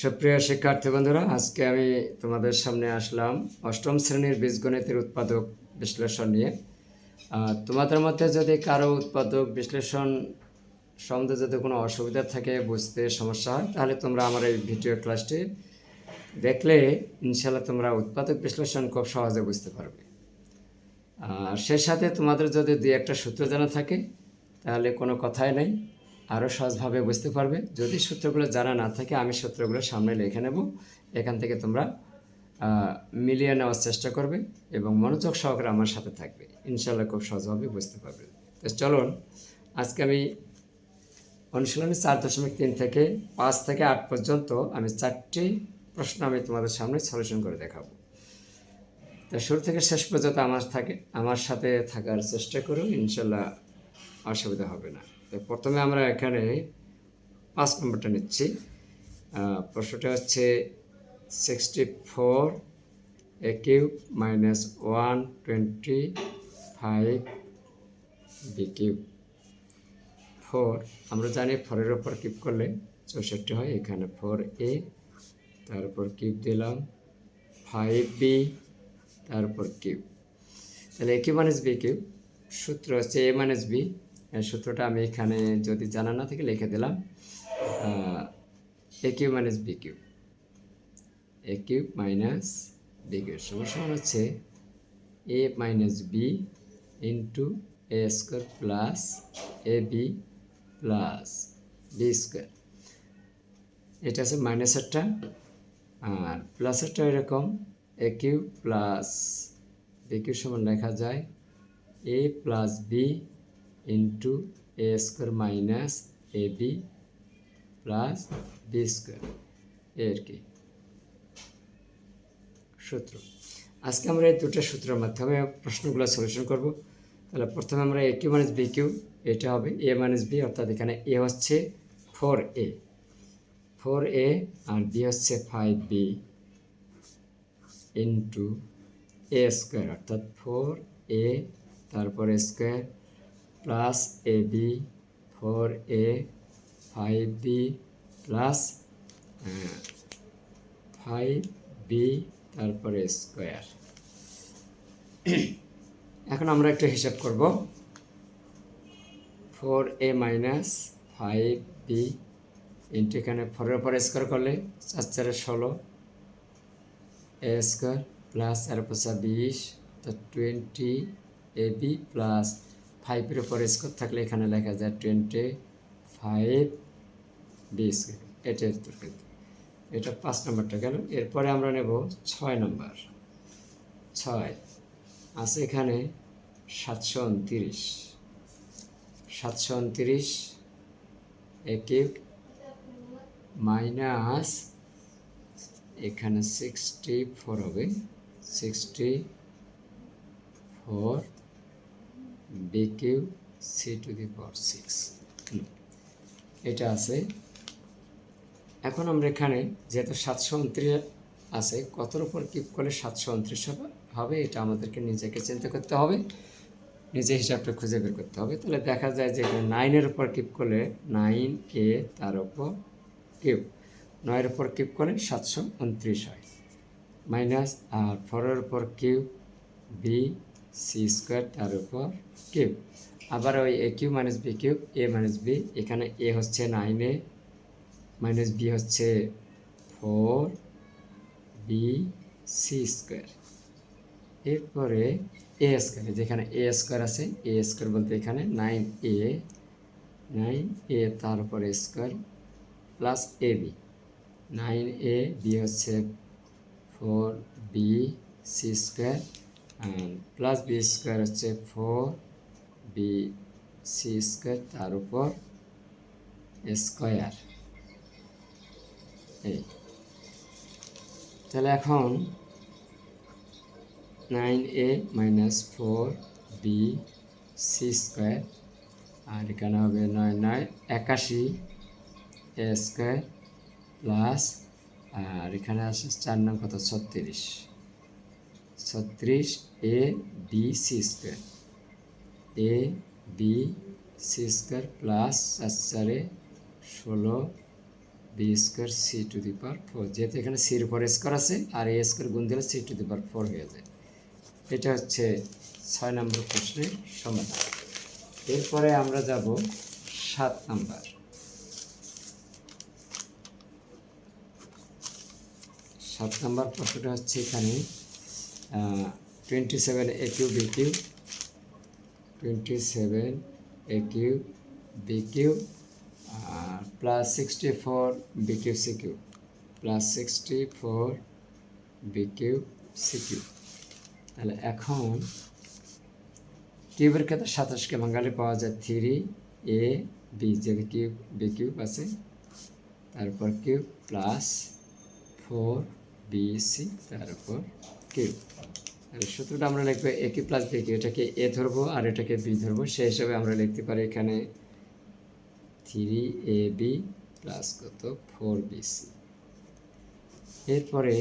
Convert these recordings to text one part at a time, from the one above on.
সুপ্রিয় শিক্ষার্থী বন্ধুরা, আজকে আমি তোমাদের সামনে আসলাম অষ্টম শ্রেণীর বীজগণিতের উৎপাদক বিশ্লেষণ নিয়ে। তোমাদের মধ্যে যদি কারো উৎপাদক বিশ্লেষণ সম্বন্ধে যদি কোনো অসুবিধা থাকে, বুঝতে সমস্যা হয়, তাহলে তোমরা আমার এই ভিডিও ক্লাসটি দেখলে ইনশাল্লাহ তোমরা উৎপাদক বিশ্লেষণ খুব সহজে বুঝতে পারবে। সেই সাথে তোমাদের যদি দুই একটা সূত্র জানা থাকে তাহলে কোনো কথাই নেই, আরও সহজভাবে বুঝতে পারবে। যদি সূত্রগুলো জানা না থাকে আমি সূত্রগুলো সামনে লিখে নেব, এখান থেকে তোমরা মিলিয়ে নেওয়ার চেষ্টা করবে এবং মনোযোগ সহকারে আমার সাথে থাকবে, ইনশাল্লাহ খুব সহজভাবে বুঝতে পারবে। তো চলুন, আজকে আমি অনুশীলনী 4.3 থেকে 5 থেকে 8 পর্যন্ত আমি 4টি প্রশ্ন আমি তোমাদের সামনে সলিউশন করে দেখাবো। তো শুরু থেকে শেষ পর্যন্ত আমার সাথে থাকার চেষ্টা করো, ইনশাল্লাহ অসুবিধা হবে না। তো প্রথমে আমরা এখানে 5 নম্বরটা নিচ্ছি। প্রশ্নটা হচ্ছে 64 a cube minus 125 b cube 4। আমরা জানি 4-এর ওপর কিউব করলে 64 হয়। এখানে 4a, তারপর কিউব দিলাম 5b, তারপর কিউব। তাহলে a cube minus b cube, সূত্র হচ্ছে a মাইনাস b। এই সূত্রটা আমি এখানে যদি জানা না থেকে লিখে দিলাম, a cube minus b cube, a cube minus b cube সমান হচ্ছে a minus b into a square plus ab plus b square. এটা আছে মাইনাসেরটা, আর প্লাসেরটা এরকম a cube plus b cube সমান লেখা যায় a plus b into a square minus ab plus b square, এর কি সূত্র। আজকে আমরা এই দুটো সূত্রের মাধ্যমে প্রশ্নগুলো সলিউশন করব। তাহলে প্রথমে আমরা a q minus b q, এটা হবে a মাইনাস b, অর্থাৎ এখানে a হচ্ছে 4a আর b হচ্ছে 5b ইন্টু a স্কোয়ার, অর্থাৎ 4a তারপর square plus ab 4a 5b plus 5b তারপরে স্কোয়ার। এখন আমরা একটু হিসাব করব। 4a মাইনাস 5b ইন্টু এখানে 4-এর উপর স্কোয়ার করলে 4 4 16 a স্কোয়ার প্লাস 4 5 20, তো 20ab প্লাস 5-এর উপর স্কোয়ার থাকলে এখানে লেখা যায় 25b স্কোয়ার। এটা উত্তর, কিন্তু এটা 5 নম্বরটা গেল। এরপরে আমরা নেব 6 নম্বর। 6 আছে এখানে 729 a কিউব মাইনাস এখানে 64 হবে 64 b cube c to the power 6, এটা আছে। এখন আমরা এখানে যেহেতু 729 আছে, কতর উপর কিউব করলে 729 হবে, এটা আমাদেরকে নিজেকে চিন্তা করতে হবে, নিজে হিসাবটা খুঁজে বের করতে হবে। তাহলে দেখা যায় যে এখানে 9-এর উপর কিউব করলে 9a তার উপর কিউব, 9-এর উপর কিউব করলে 729 হয়, মাইনাস আর 4-এর উপর কিউব b c স্কোয়ার তার উপর কিউব। আবার ওই a cube minus b cube, a minus b, এখানে a হচ্ছে 9a মাইনাস b হচ্ছে 4b c স্কোয়ার। এরপরে a স্কোয়ার, যেখানে a স্কোয়ার আছে, a স্কোয়ার বলতে এখানে 9a তার উপর square plus ab, 9a b হচ্ছে 4b c square plus b square হচ্ছে 4b c স্কোয়ার তার উপর স্কোয়ার। এই তাহলে এখন 9a minus 4b c square, আর এখানে হবে 9 9 81 a স্কোয়ার প্লাস, আর এখানে আসে 4 নং কত 36 a b c square, a b c square plus 4 4 16 b square c to the power 4, যেহেতু এখানে সির উপর স্কোয়ার আছে আর এ স্কোয়ার গুণ দিলে সি টু দি পাওয়ার 4 হয়ে যায়। এটা হচ্ছে 6 নম্বর প্রশ্নের সমাধান। এরপরে আমরা যাব 7 নম্বর। 7 নম্বর প্রশ্নটা হচ্ছে এখানে 27 a cube b cube, 27 a cube b cube plus 64 b cube c cube, plus 64 b cube c cube. তাহলে এখন কিউবের ক্ষেত্রে 27কে ভাঙালে পাওয়া যায় 3 এ বি, যেহেতু কিউব বি কিউব আছে, তারপর কিউব প্লাস 4 বি সি তারপর কিউব। তাহলে সূত্রটা আমরা লিখবো a cube plus b cube, এটাকে এ ধরবো আর এটাকে বি ধরবো, সেই হিসাবে আমরা লিখতে পারি এখানে 3 এ বি প্লাস কত 4 বি সি। এরপরে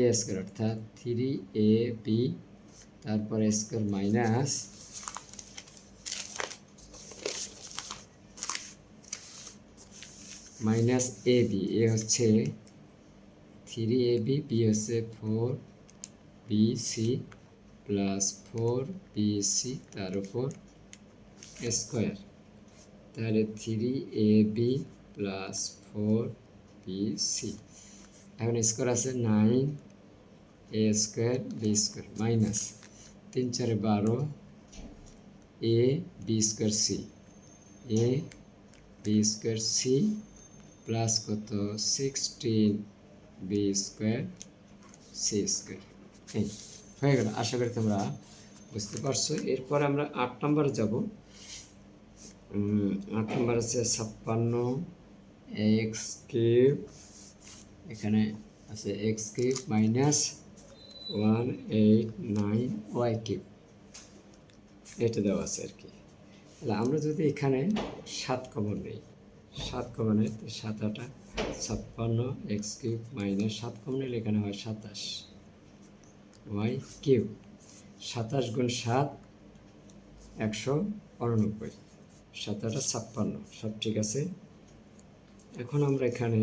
এ স্কোয়ার অর্থাৎ 3 এ বি তারপরে square minus a b, a হচ্ছে 3 এ বি, বি হচ্ছে 4 b c plus 4 b c তার উপর স্কোয়ার। তাহলে 3 a b plus 4 b c, এখন স্কোয়ার আছে 9 a square b square minus 3 4 12 a b square c, a b square c plus কত 16 b square C square. এই হয়ে গেল, আশা করি তোমরা বুঝতে পারছো। এরপর আমরা 8 নম্বরে যাব। 8 নম্বর আছে 56 এক্স কিউব, এখানে আছে x cube minus 189 y cube, এটা দেওয়া আছে আর কি। তাহলে আমরা যদি এখানে 7 কমন নিই, 7 কমন নেই, 7 8 56 এক্স কিউব মাইনাস 7 কমন নিলে এখানে হয় 27 ওয়াই কিউব। 27 গুণ 7 189, 7 8 56, সব ঠিক আছে। এখন আমরা এখানে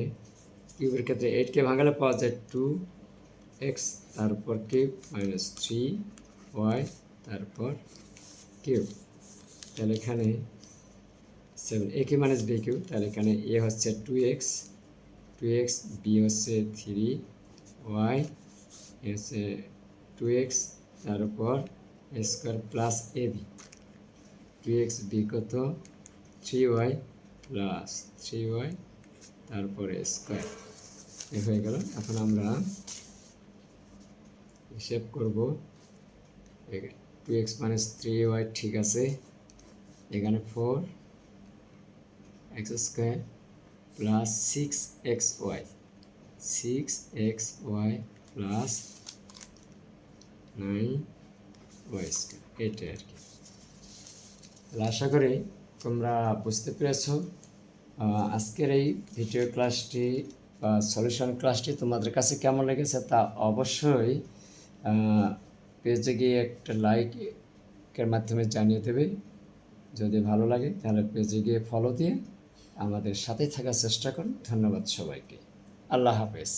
কিউবের ক্ষেত্রে 8কে ভাঙালে পাওয়া যায় 2x তারপর কিউব মাইনাস 3y তারপর কিউব। তাহলে এখানে 7 a cube minus b cube, তাহলে এখানে a হচ্ছে 2x, b হচ্ছে 3y, হচ্ছে 2x তারপর square plus ab, 2x b কত 3y প্লাস 3y তারপরে স্কোয়ার, এ হয়ে গেল। এখন আমরা হিসেব করব, 2x মাইনাস 3y ঠিক আছে, এখানে 4x square plus 6xy, 6xy plus 9y square, এটাই আর কি। তাহলে আশা করি তোমরা বুঝতে পেরেছো। আজকের এই ভিডিও ক্লাসটি বা সলিউশন ক্লাসটি তোমাদের কাছে কেমন লেগেছে তা অবশ্যই পেজে গিয়ে একটা লাইকের মাধ্যমে জানিয়ে দেবে। যদি ভালো লাগে তাহলে পেজে গিয়ে ফলো দিয়ে আমাদের সাথে থাকার চেষ্টা করুন। ধন্যবাদ সবাইকে, আল্লাহ হাফেজ।